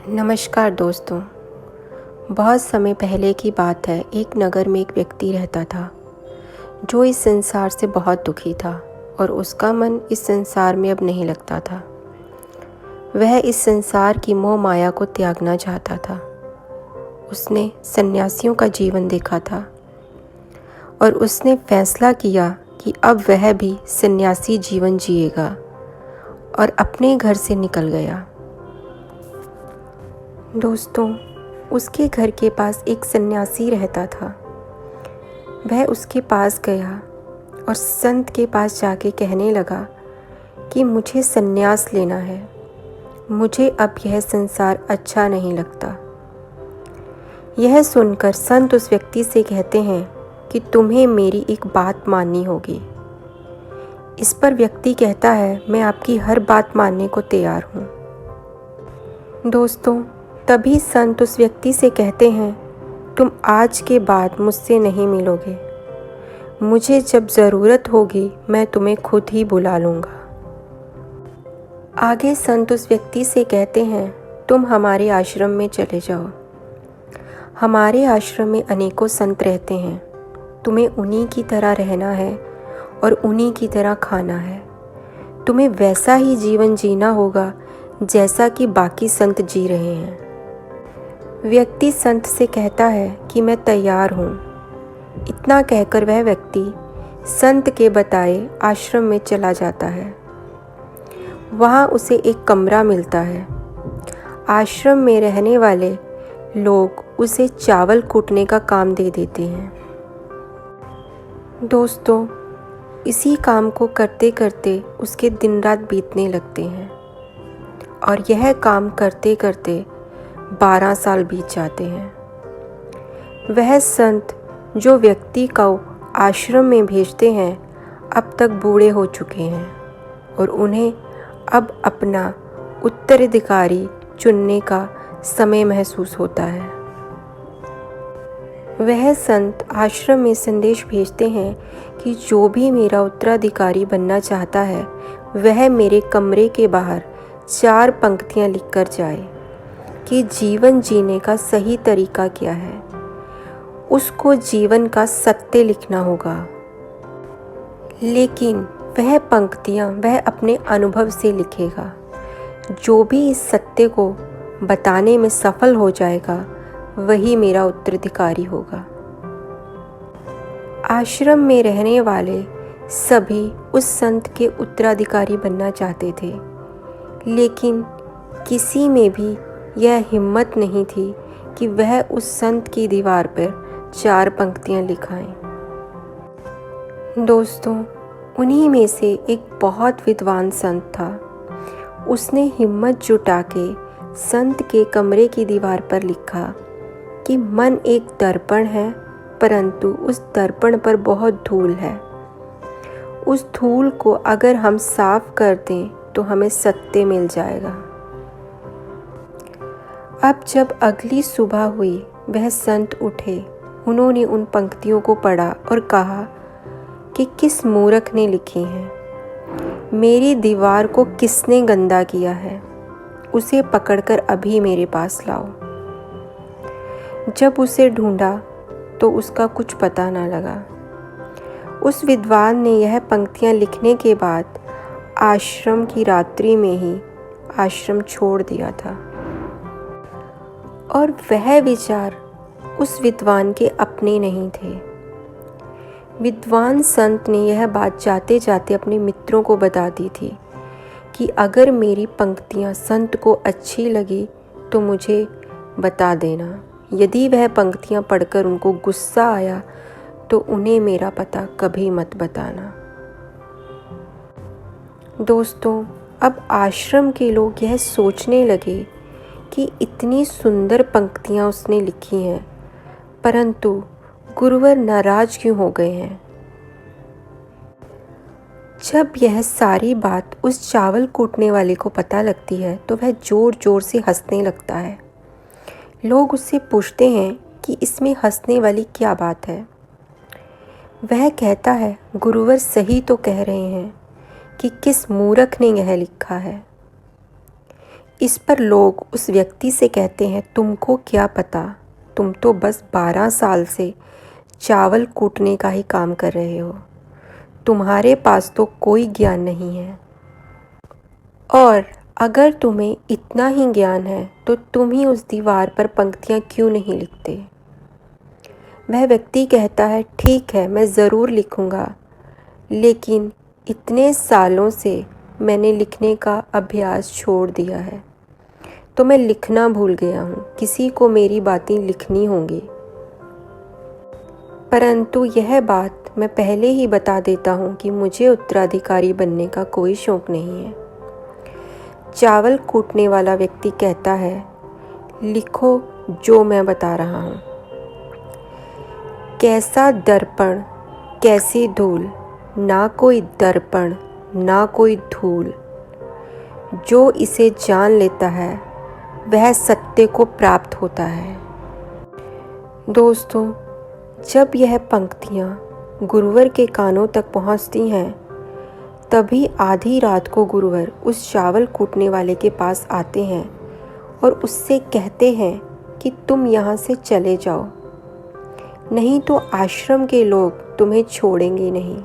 नमस्कार दोस्तों। बहुत समय पहले की बात है। एक नगर में एक व्यक्ति रहता था जो इस संसार से बहुत दुखी था और उसका मन इस संसार में अब नहीं लगता था। वह इस संसार की मोह माया को त्यागना चाहता था। उसने सन्यासियों का जीवन देखा था और उसने फैसला किया कि अब वह भी सन्यासी जीवन जिएगा और अपने घर से निकल गया। दोस्तों, उसके घर के पास एक सन्यासी रहता था। वह उसके पास गया और संत के पास जाके कहने लगा कि मुझे सन्यास लेना है, मुझे अब यह संसार अच्छा नहीं लगता। यह सुनकर संत उस व्यक्ति से कहते हैं कि तुम्हें मेरी एक बात माननी होगी। इस पर व्यक्ति कहता है, मैं आपकी हर बात मानने को तैयार हूँ। दोस्तों, तभी संत उस व्यक्ति से कहते हैं, तुम आज के बाद मुझसे नहीं मिलोगे। मुझे जब ज़रूरत होगी मैं तुम्हें खुद ही बुला लूँगा। आगे संत उस व्यक्ति से कहते हैं, तुम हमारे आश्रम में चले जाओ। हमारे आश्रम में अनेकों संत रहते हैं। तुम्हें उन्हीं की तरह रहना है और उन्हीं की तरह खाना है। तुम्हें वैसा ही जीवन जीना होगा जैसा कि बाकी संत जी रहे हैं। व्यक्ति संत से कहता है कि मैं तैयार हूँ। इतना कहकर वह व्यक्ति संत के बताए आश्रम में चला जाता है। वहाँ उसे एक कमरा मिलता है। आश्रम में रहने वाले लोग उसे चावल कूटने का काम दे देते हैं। दोस्तों, इसी काम को करते करते उसके दिन रात बीतने लगते हैं और यह काम करते करते 12 साल बीत जाते हैं। वह संत जो व्यक्ति को आश्रम में भेजते हैं अब तक बूढ़े हो चुके हैं और उन्हें अब अपना उत्तराधिकारी चुनने का समय महसूस होता है। वह संत आश्रम में संदेश भेजते हैं कि जो भी मेरा उत्तराधिकारी बनना चाहता है वह मेरे कमरे के बाहर 4 पंक्तियाँ लिखकर जाए कि जीवन जीने का सही तरीका क्या है। उसको जीवन का सत्य लिखना होगा, लेकिन वह पंक्तियाँ वह अपने अनुभव से लिखेगा। जो भी इस सत्य को बताने में सफल हो जाएगा वही मेरा उत्तराधिकारी होगा। आश्रम में रहने वाले सभी उस संत के उत्तराधिकारी बनना चाहते थे, लेकिन किसी में भी यह हिम्मत नहीं थी कि वह उस संत की दीवार पर 4 पंक्तियाँ लिखाएं। दोस्तों, उन्हीं में से एक बहुत विद्वान संत था। उसने हिम्मत जुटा के संत के कमरे की दीवार पर लिखा कि मन एक दर्पण है, परंतु उस दर्पण पर बहुत धूल है। उस धूल को अगर हम साफ कर दें तो हमें सत्य मिल जाएगा। अब जब अगली सुबह हुई वह संत उठे। उन्होंने उन पंक्तियों को पढ़ा और कहा कि किस मूर्ख ने लिखी हैं। मेरी दीवार को किसने गंदा किया है, उसे पकड़कर अभी मेरे पास लाओ। जब उसे ढूंढा तो उसका कुछ पता न लगा। उस विद्वान ने यह पंक्तियाँ लिखने के बाद आश्रम की रात्रि में ही आश्रम छोड़ दिया था। और वह विचार उस विद्वान के अपने नहीं थे। विद्वान संत ने यह बात जाते जाते अपने मित्रों को बता दी थी कि अगर मेरी पंक्तियाँ संत को अच्छी लगी तो मुझे बता देना। यदि वह पंक्तियाँ पढ़कर उनको गुस्सा आया तो उन्हें मेरा पता कभी मत बताना। दोस्तों, अब आश्रम के लोग यह सोचने लगे कि इतनी सुंदर पंक्तियाँ उसने लिखी हैं, परंतु गुरुवर नाराज क्यों हो गए हैं। जब यह सारी बात उस चावल कूटने वाले को पता लगती है तो वह ज़ोर ज़ोर से हंसने लगता है। लोग उससे पूछते हैं कि इसमें हंसने वाली क्या बात है। वह कहता है, गुरुवर सही तो कह रहे हैं कि किस मूर्ख ने यह लिखा है। इस पर लोग उस व्यक्ति से कहते हैं, तुमको क्या पता, तुम तो बस 12 साल से चावल कूटने का ही काम कर रहे हो, तुम्हारे पास तो कोई ज्ञान नहीं है। और अगर तुम्हें इतना ही ज्ञान है तो तुम ही उस दीवार पर पंक्तियाँ क्यों नहीं लिखते। वह व्यक्ति कहता है, ठीक है, मैं ज़रूर लिखूँगा, लेकिन इतने सालों से मैंने लिखने का अभ्यास छोड़ दिया है, तो मैं लिखना भूल गया हूँ, किसी को मेरी बातें लिखनी होंगी। परंतु यह बात मैं पहले ही बता देता हूँ कि मुझे उत्तराधिकारी बनने का कोई शौक़ नहीं है। चावल कूटने वाला व्यक्ति कहता है, लिखो जो मैं बता रहा हूँ। कैसा दर्पण कैसी धूल, ना कोई दर्पण ना कोई धूल, जो इसे जान लेता है वह सत्य को प्राप्त होता है। दोस्तों, जब यह पंक्तियाँ गुरुवर के कानों तक पहुँचती हैं, तभी आधी रात को गुरुवर उस चावल कूटने वाले के पास आते हैं और उससे कहते हैं कि तुम यहाँ से चले जाओ, नहीं तो आश्रम के लोग तुम्हें छोड़ेंगे नहीं।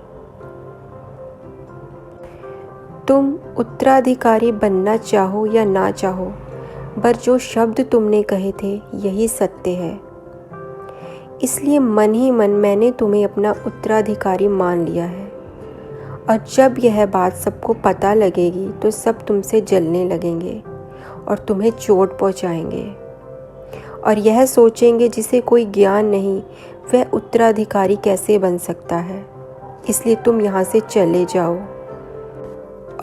तुम उत्तराधिकारी बनना चाहो या ना चाहो, पर जो शब्द तुमने कहे थे यही सत्य है। इसलिए मन ही मन मैंने तुम्हें अपना उत्तराधिकारी मान लिया है। और जब यह बात सबको पता लगेगी तो सब तुमसे जलने लगेंगे और तुम्हें चोट पहुंचाएंगे और यह सोचेंगे जिसे कोई ज्ञान नहीं वह उत्तराधिकारी कैसे बन सकता है। इसलिए तुम यहाँ से चले जाओ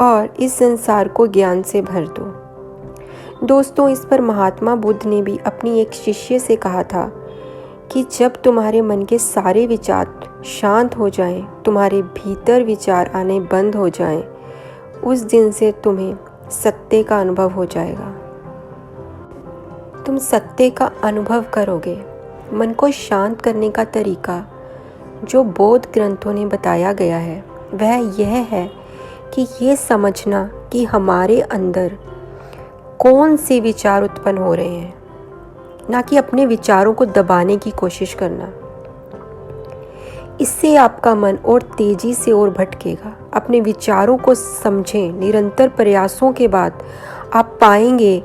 और इस संसार को ज्ञान से भर दो। दोस्तों, इस पर महात्मा बुद्ध ने भी अपनी एक शिष्य से कहा था कि जब तुम्हारे मन के सारे विचार शांत हो जाएं, तुम्हारे भीतर विचार आने बंद हो जाएं, उस दिन से तुम्हें सत्य का अनुभव हो जाएगा। तुम सत्य का अनुभव करोगे। मन को शांत करने का तरीका जो बौद्ध ग्रंथों ने बताया गया है वह यह है कि ये समझना कि हमारे अंदर कौन से विचार उत्पन्न हो रहे हैं, ना कि अपने विचारों को दबाने की कोशिश करना। इससे आपका मन और तेजी से और भटकेगा। अपने विचारों को समझें। निरंतर प्रयासों के बाद आप पाएंगे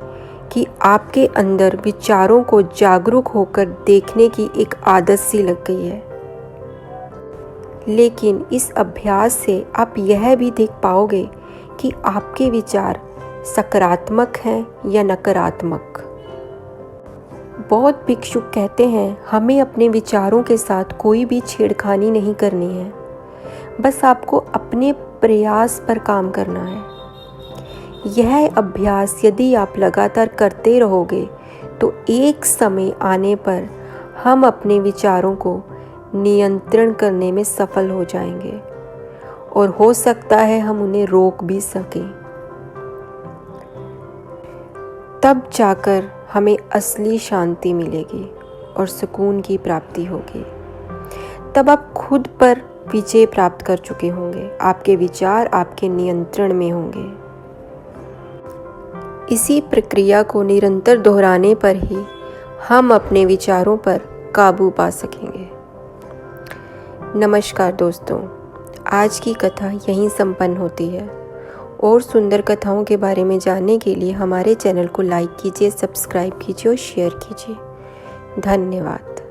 कि आपके अंदर विचारों को जागरूक होकर देखने की एक आदत सी लग गई है। लेकिन इस अभ्यास से आप यह भी देख पाओगे कि आपके विचार सकारात्मक हैं या नकारात्मक। बौद्ध भिक्षुक कहते हैं, हमें अपने विचारों के साथ कोई भी छेड़खानी नहीं करनी है, बस आपको अपने प्रयास पर काम करना है। यह अभ्यास यदि आप लगातार करते रहोगे तो एक समय आने पर हम अपने विचारों को नियंत्रण करने में सफल हो जाएंगे और हो सकता है हम उन्हें रोक भी सकें। तब जाकर हमें असली शांति मिलेगी और सुकून की प्राप्ति होगी। तब आप खुद पर विजय प्राप्त कर चुके होंगे। आपके विचार आपके नियंत्रण में होंगे। इसी प्रक्रिया को निरंतर दोहराने पर ही हम अपने विचारों पर काबू पा सकेंगे। नमस्कार दोस्तों, आज की कथा यहीं संपन्न होती है। और सुंदर कथाओं के बारे में जानने के लिए हमारे चैनल को लाइक कीजिए, सब्सक्राइब कीजिए और शेयर कीजिए। धन्यवाद।